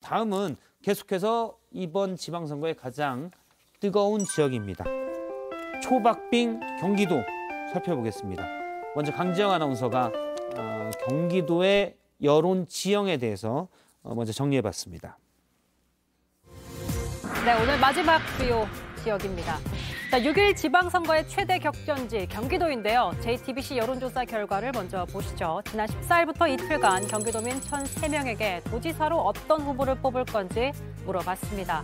다음은 계속해서 이번 지방선거의 가장 뜨거운 지역입니다. 초박빙 경기도 살펴보겠습니다. 먼저 강지영 아나운서가 경기도의 여론 지형에 대해서 먼저 정리해봤습니다. 네, 오늘 마지막 주요 지역입니다. 자, 6일 지방선거의 최대 격전지 경기도인데요. JTBC 여론조사 결과를 먼저 보시죠. 지난 14일부터 이틀간 경기도민 1,003명에게 도지사로 어떤 후보를 뽑을 건지 물어봤습니다.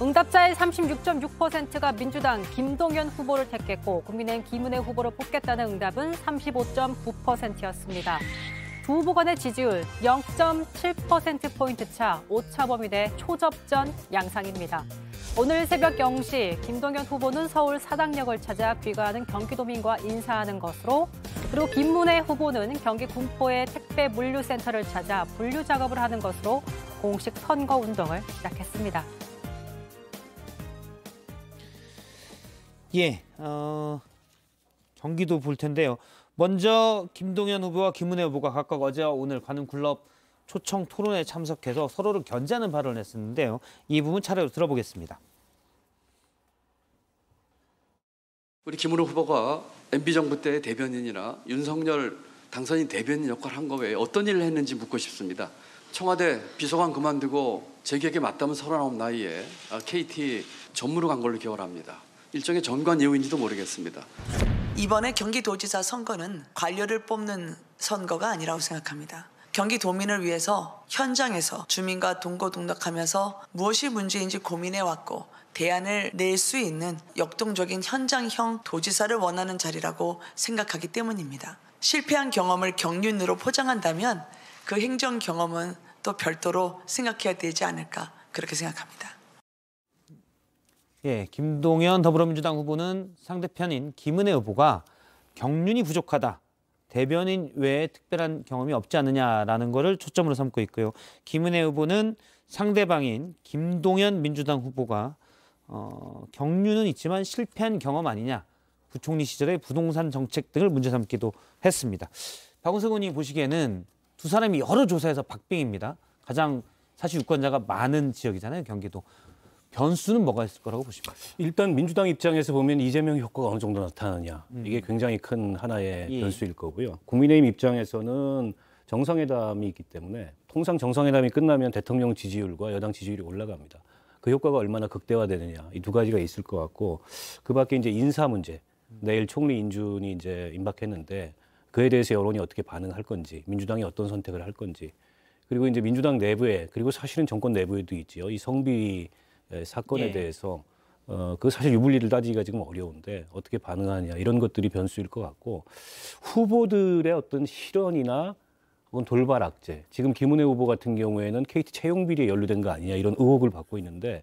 응답자의 36.6%가 민주당 김동연 후보를 택했고 국민의힘 김은혜 후보를 뽑겠다는 응답은 35.9%였습니다. 두 후보 간의 지지율 0.7%포인트 차, 오차 범위 내 초접전 양상입니다. 오늘 새벽 0시 김동연 후보는 서울 사당역을 찾아 귀가하는 경기도민과 인사하는 것으로, 그리고 김문혜 후보는 경기 군포의 택배 물류센터를 찾아 분류 작업을 하는 것으로 공식 선거 운동을 시작했습니다. 예, 경기도 볼 텐데요. 먼저 김동연 후보와 김은혜 후보가 각각 어제와 오늘 관훈클럽 초청 토론에 참석해서 서로를 견제하는 발언을 했었는데요. 이 부분 차례로 들어보겠습니다. 우리 김은혜 후보가 MB정부 때 대변인이나 윤석열 당선인 대변인 역할을 한 거 외에 어떤 일을 했는지 묻고 싶습니다. 청와대 비서관 그만두고 제 기억에 맞다면 39 나이에 KT 전무로 간 걸로 기억을 합니다. 일종의 전관 예우인지도 모르겠습니다. 이번에 경기도지사 선거는 관료를 뽑는 선거가 아니라고 생각합니다. 경기도민을 위해서 현장에서 주민과 동고동락하면서 무엇이 문제인지 고민해왔고 대안을 낼 수 있는 역동적인 현장형 도지사를 원하는 자리라고 생각하기 때문입니다. 실패한 경험을 경륜으로 포장한다면 그 행정 경험은 또 별도로 생각해야 되지 않을까, 그렇게 생각합니다. 예, 김동연 더불어민주당 후보는 상대편인 김은혜 후보가 경륜이 부족하다, 대변인 외에 특별한 경험이 없지 않느냐라는 것을 초점으로 삼고 있고요. 김은혜 후보는 상대방인 김동연 민주당 후보가 경륜은 있지만 실패한 경험 아니냐, 부총리 시절의 부동산 정책 등을 문제 삼기도 했습니다. 박원석 의원이 보시기에는 두 사람이 여러 조사에서 박빙입니다. 가장 사실 유권자가 많은 지역이잖아요, 경기도. 변수는 뭐가 있을 거라고 보십니까? 일단 민주당 입장에서 보면 이재명 효과가 어느 정도 나타나냐, 이게 굉장히 큰 하나의 변수일 거고요. 국민의힘 입장에서는 정상회담이 있기 때문에 통상 정상회담이 끝나면 대통령 지지율과 여당 지지율이 올라갑니다. 그 효과가 얼마나 극대화되느냐, 이 두 가지가 있을 것 같고, 그 밖에 이제 인사 문제, 내일 총리 인준이 이제 임박했는데 그에 대해서 여론이 어떻게 반응할 건지, 민주당이 어떤 선택을 할 건지, 그리고 이제 민주당 내부에, 그리고 사실은 정권 내부에도 있지요. 이 성비 사건에 대해서 그 사실 유불리를 따지기가 지금 어려운데 어떻게 반응하느냐, 이런 것들이 변수일 것 같고, 후보들의 어떤 실언이나 혹은 돌발 악재, 지금 김은혜 후보 같은 경우에는 KT 채용 비리에 연루된 거 아니냐, 이런 의혹을 받고 있는데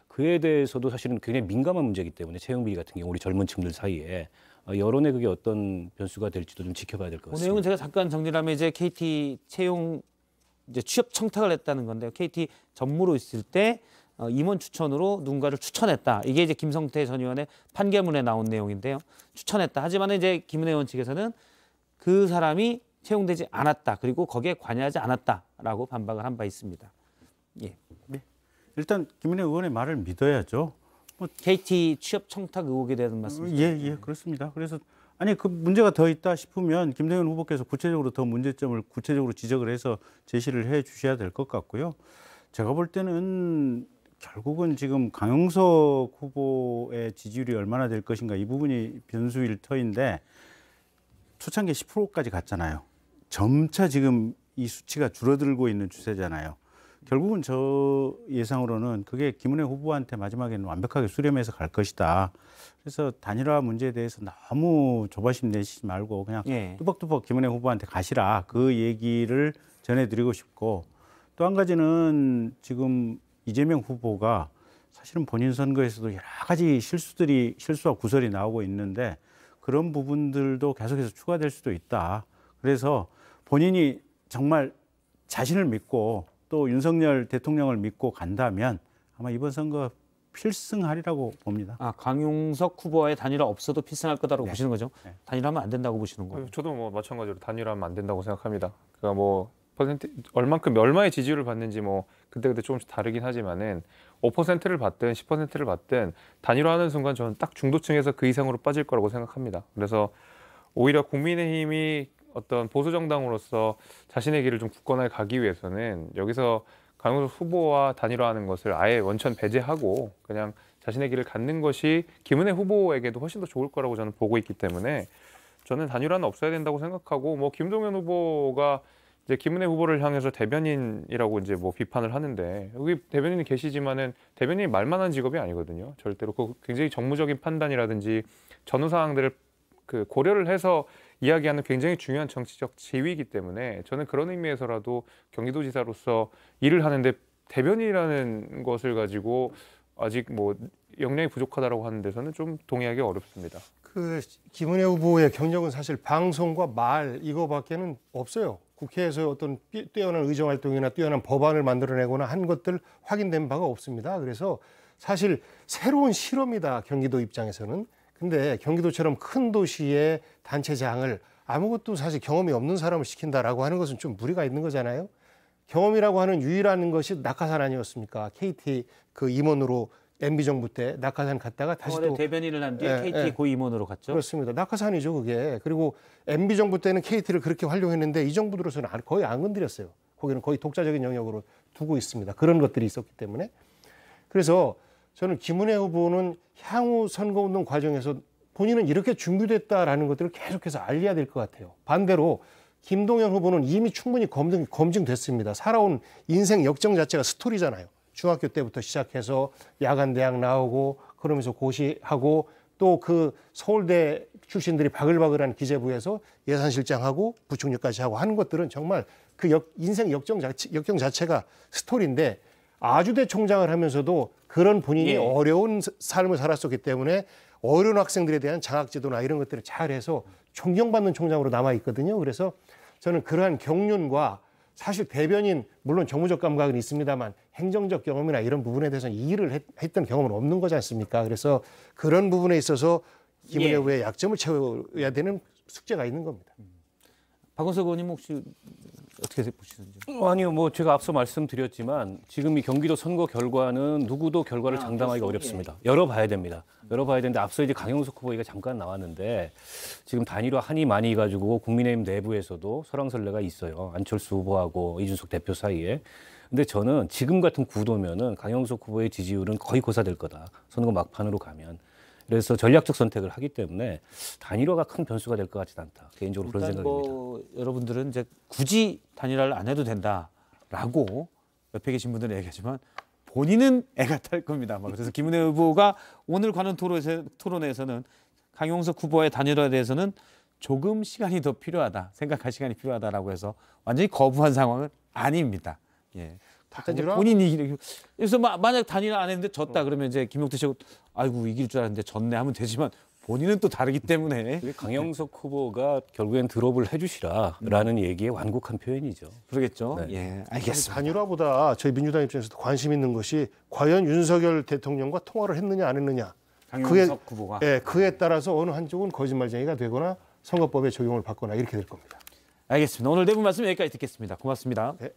그에 대해서도 사실은 굉장히 민감한 문제이기 때문에 채용 비리 같은 경우 우리 젊은 층들 사이에 여론에 그게 어떤 변수가 될지도 좀 지켜봐야 될 것 같습니다. 그 내용은 제가 잠깐 정리를 하면 이제 KT 채용 이제 취업 청탁을 했다는 건데요. KT 전무로 있을 때 임원 추천으로 누군가를 추천했다. 이게 이제 김성태 전 의원의 판결문에 나온 내용인데요. 추천했다. 하지만 이제 김은혜 의원 측에서는 그 사람이 채용되지 않았다. 그리고 거기에 관여하지 않았다라고 반박을 한 바 있습니다. 예. 네. 일단 김은혜 의원의 말을 믿어야죠. KT 취업 청탁 의혹에 대한 말씀이시죠? 예, 그렇습니다. 그래서 아니 그 문제가 더 있다 싶으면 김동연 후보께서 구체적으로 더 문제점을 구체적으로 지적을 해서 제시를 해 주셔야 될 것 같고요. 제가 볼 때는 결국은 지금 강용석 후보의 지지율이 얼마나 될 것인가, 이 부분이 변수일 터인데 초창기에 10%까지 갔잖아요. 점차 지금 이 수치가 줄어들고 있는 추세잖아요. 결국은 저 예상으로는 그게 김은혜 후보한테 마지막에는 완벽하게 수렴해서 갈 것이다. 그래서 단일화 문제에 대해서 너무 조바심 내시지 말고 그냥 뚜벅뚜벅 김은혜 후보한테 가시라, 그 얘기를 전해드리고 싶고, 또 한 가지는 지금 이재명 후보가 사실은 본인 선거에서도 여러 가지 실수와 구설이 나오고 있는데 그런 부분들도 계속해서 추가될 수도 있다. 그래서 본인이 정말 자신을 믿고 또 윤석열 대통령을 믿고 간다면 아마 이번 선거 필승하리라고 봅니다. 강용석 후보와의 단일화 없어도 필승할 거다라고 보시는 거죠? 단일화하면 안 된다고 보시는 거예요? 저도 뭐 마찬가지로 단일화하면 안 된다고 생각합니다. 그러니까 뭐 얼마의 지지율을 받는지 뭐 그때그때 조금씩 다르긴 하지만은 5%를 받든 10%를 받든 단일화하는 순간 저는 딱 중도층에서 그 이상으로 빠질 거라고 생각합니다. 그래서 오히려 국민의힘이 어떤 보수 정당으로서 자신의 길을 좀 굳건하게 가기 위해서는 여기서 강용석 후보와 단일화하는 것을 아예 원천 배제하고 그냥 자신의 길을 갖는 것이 김은혜 후보에게도 훨씬 더 좋을 거라고 저는 보고 있기 때문에 저는 단일화는 없어야 된다고 생각하고 뭐 김동연 후보가 이제 김은혜 후보를 향해서 대변인이라고 이제 뭐 비판을 하는데 여기 대변인이 계시지만은 대변인이 말만한 직업이 아니거든요. 절대로 그 굉장히 정무적인 판단이라든지 전후 사항들을 그 고려를 해서 이야기하는 굉장히 중요한 정치적 지위이기 때문에 저는 그런 의미에서라도 경기도지사로서 일을 하는데 대변인이라는 것을 가지고 아직 뭐 역량이 부족하다라고 하는 데서는 좀 동의하기 어렵습니다. 그 김은혜 후보의 경력은 사실 방송과 말 이거밖에는 없어요. 국회에서 어떤 뛰어난 의정 활동이나 뛰어난 법안을 만들어내거나 한 것들 확인된 바가 없습니다. 그래서 사실 새로운 실험이다, 경기도 입장에서는. 근데 경기도처럼 큰 도시의 단체장을 아무것도 사실 경험이 없는 사람을 시킨다라고 하는 것은 좀 무리가 있는 거잖아요. 경험이라고 하는 유일한 것이 낙하산 아니었습니까? KT 그 임원으로 MB 정부 때 낙하산 갔다가 다시 또 대변인을 한 뒤에 KT 고임원으로 갔죠. 그렇습니다. 낙하산이죠, 그게. 그리고 MB 정부 때는 KT를 그렇게 활용했는데 이 정부 들어서는 거의 안 건드렸어요. 거기는 거의 독자적인 영역으로 두고 있습니다. 그런 것들이 있었기 때문에. 그래서 저는 김은혜 후보는 향후 선거운동 과정에서 본인은 이렇게 준비됐다라는 것들을 계속해서 알려야 될 것 같아요. 반대로 김동연 후보는 이미 충분히 검증됐습니다. 살아온 인생 역정 자체가 스토리잖아요. 중학교 때부터 시작해서 야간 대학 나오고 그러면서 고시하고 또 그 서울대 출신들이 바글바글한 기재부에서 예산실장하고 부총리까지 하고 하는 것들은 정말 그 인생 역정 자체가 스토리인데 아주대 총장을 하면서도 그런 본인이 어려운 삶을 살았었기 때문에 어려운 학생들에 대한 장학제도나 이런 것들을 잘해서 존경받는 총장으로 남아있거든요. 그래서 저는 그러한 경륜과 사실 대변인 물론 정무적 감각은 있습니다만 행정적 경험이나 이런 부분에 대해서는 이 일을 했던 경험은 없는 거지 않습니까? 그래서 그런 부분에 있어서 김은혜 후보의 약점을 채워야 되는 숙제가 있는 겁니다. 박원석 의원님 혹시 어떻게 보시는지? 아니요, 뭐 제가 앞서 말씀드렸지만 지금 이 경기도 선거 결과는 누구도 결과를 장담하기가 어렵습니다. 열어봐야 됩니다. 열어봐야 되는데 앞서 이제 강용석 후보가 잠깐 나왔는데 지금 단일화 한이 많이 가지고 국민의힘 내부에서도 설왕설래가 있어요. 안철수 후보하고 이준석 대표 사이에. 근데 저는 지금 같은 구도면은 강용석 후보의 지지율은 거의 고사될 거다. 선거 막판으로 가면. 그래서 전략적 선택을 하기 때문에 단일화가 큰 변수가 될 것 같지는 않다. 개인적으로 그런 생각입니다. 여러분들은 이제 굳이 단일화를 안 해도 된다라고 옆에 계신 분들은 얘기하지만 본인은 애가 탈 겁니다. 그래서 김은혜 후보가 오늘 관훈 토론회에서는 강용석 후보의 단일화에 대해서는 조금 시간이 더 필요하다, 생각할 시간이 필요하다라고 해서 완전히 거부한 상황은 아닙니다. 예. 단일화? 본인이 그래서 만약 단일화 안 했는데 졌다 그러면 이제 김용태 씨가 아이고 이길 줄 알았는데 졌네 하면 되지만 본인은 또 다르기 때문에 강용석 후보가 결국엔 드롭을 해주시라라는 얘기의 완곡한 표현이죠. 그러겠죠. 네. 예, 알겠습니다. 단일화보다 저희 민주당 입장에서도 관심 있는 것이 과연 윤석열 대통령과 통화를 했느냐 안 했느냐. 강용석 후보가. 예, 그에 따라서 어느 한쪽은 거짓말쟁이가 되거나 선거법에 적용을 받거나 이렇게 될 겁니다. 알겠습니다. 오늘 내부 말씀 여기까지 듣겠습니다. 고맙습니다. 네.